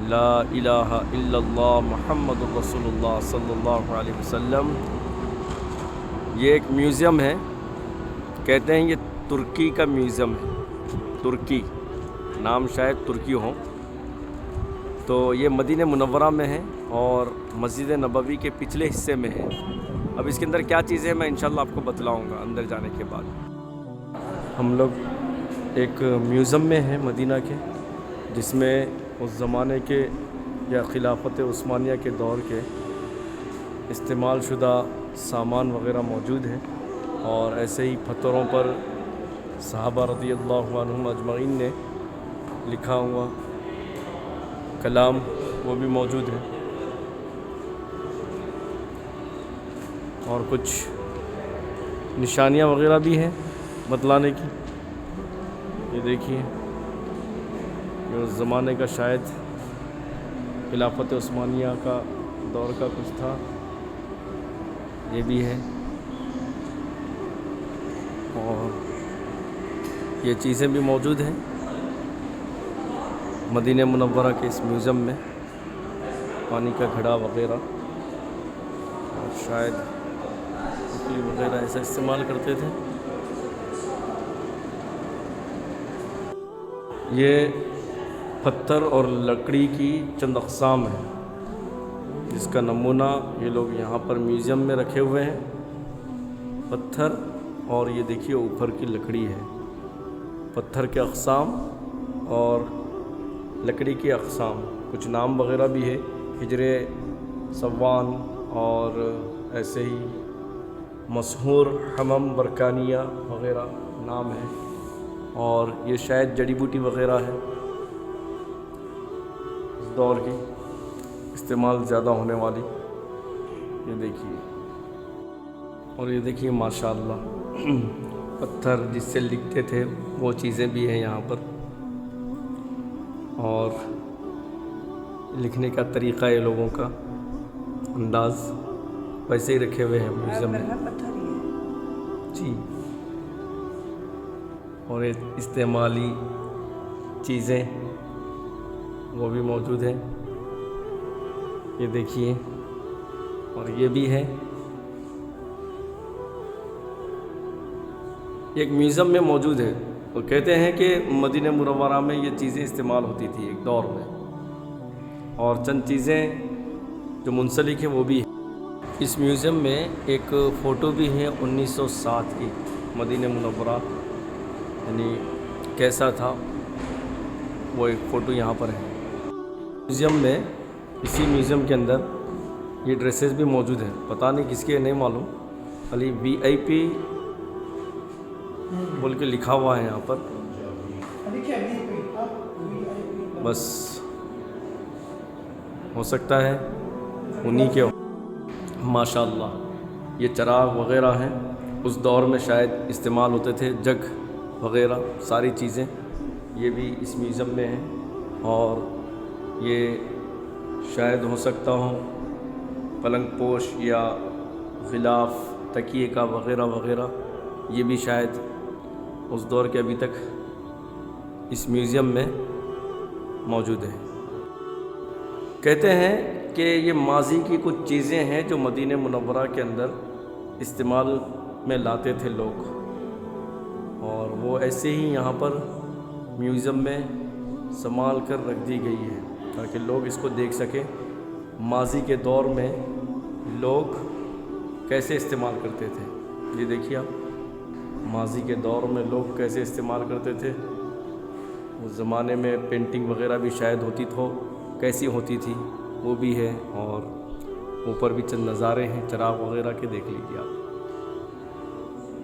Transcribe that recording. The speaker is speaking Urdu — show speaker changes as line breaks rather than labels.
لا الہ الا اللہ محمد رسول اللہ صلی اللہ علیہ وسلم۔ یہ ایک میوزیم ہے، کہتے ہیں یہ ترکی کا میوزیم ہے، ترکی نام شاید ترکی ہو۔ تو یہ مدینہ منورہ میں ہے اور مسجد نبوی کے پچھلے حصے میں ہے۔ اب اس کے اندر کیا چیزیں ہیں میں انشاءاللہ آپ کو بتلاؤں گا اندر جانے کے بعد۔ ہم لوگ ایک میوزیم میں ہیں مدینہ کے، جس میں اس زمانے کے یا خلافت عثمانیہ کے دور کے استعمال شدہ سامان وغیرہ موجود ہیں، اور ایسے ہی پتھروں پر صحابہ رضی اللہ عنہم اجمعین نے لکھا ہوا کلام وہ بھی موجود ہے، اور کچھ نشانیاں وغیرہ بھی ہیں بتلانے کی۔ یہ دیکھیے، یہ اس زمانے کا شاید خلافت عثمانیہ کا دور کا کچھ تھا، یہ بھی ہے۔ اور یہ چیزیں بھی موجود ہیں مدینہ منورہ کے اس میوزیم میں، پانی کا گھڑا وغیرہ، اور شاید اکلی وغیرہ ایسا استعمال کرتے تھے۔ یہ پتھر اور لکڑی کی چند اقسام ہیں، جس کا نمونہ یہ لوگ یہاں پر میوزیم میں رکھے ہوئے ہیں۔ پتھر اور یہ دیکھیے اوپر کی لکڑی ہے، پتھر کے اقسام اور لکڑی کی اقسام، کچھ نام وغیرہ بھی ہے، حجرے سوان اور ایسے ہی مسحور حمم برکانیہ وغیرہ نام ہے، اور یہ شاید جڑی بوٹی وغیرہ ہے اس دور کی استعمال زیادہ ہونے والی۔ یہ دیکھیے، اور یہ دیکھیے ماشاءاللہ پتھر جس سے لکھتے تھے وہ چیزیں بھی ہیں یہاں پر، اور لکھنے کا طریقہ یہ لوگوں کا انداز ویسے ہی رکھے ہوئے ہیں میوزیم میں جی۔ اور استعمالی چیزیں وہ بھی موجود ہیں، یہ دیکھیے، اور یہ بھی ہے۔ ایک میوزیم میں موجود ہے، وہ کہتے ہیں کہ مدینہ منورہ میں یہ چیزیں استعمال ہوتی تھی ایک دور میں، اور چند چیزیں جو منسلک ہیں وہ بھی ہیں۔ اس میوزیم میں ایک فوٹو بھی ہے 1907 کی، مدینہ منورہ یعنی کیسا تھا وہ ایک فوٹو یہاں پر ہے میوزیم میں۔ اسی میوزیم کے اندر یہ ڈریسز بھی موجود ہیں، پتہ نہیں کس کے نہیں معلوم، خالی VIP بول کے لکھا ہوا ہے یہاں پر، بس ہو سکتا ہے انہی کے ہو۔ ماشاءاللہ یہ چراغ وغیرہ ہیں، اس دور میں شاید استعمال ہوتے تھے، جگ وغیرہ ساری چیزیں یہ بھی اس میوزیم میں ہیں، اور یہ شاید ہو سکتا ہو پلنگ پوش یا غلاف تکیے کا وغیرہ وغیرہ، یہ بھی شاید اس دور کے ابھی تک اس میوزیم میں موجود ہے۔ کہتے ہیں کہ یہ ماضی کی کچھ چیزیں ہیں جو مدینہ منورہ کے اندر استعمال میں لاتے تھے لوگ، اور وہ ایسے ہی یہاں پر میوزیم میں سنبھال کر رکھ دی گئی ہے تاکہ لوگ اس کو دیکھ سکیں ماضی کے دور میں لوگ کیسے استعمال کرتے تھے۔ یہ دیکھیے آپ، ماضی کے دور میں لوگ کیسے استعمال کرتے تھے، اس زمانے میں پینٹنگ وغیرہ بھی شاید ہوتی تو کیسی ہوتی تھی وہ بھی ہے، اور اوپر بھی چند نظارے ہیں چراغ وغیرہ کے، دیکھ لیجیے آپ۔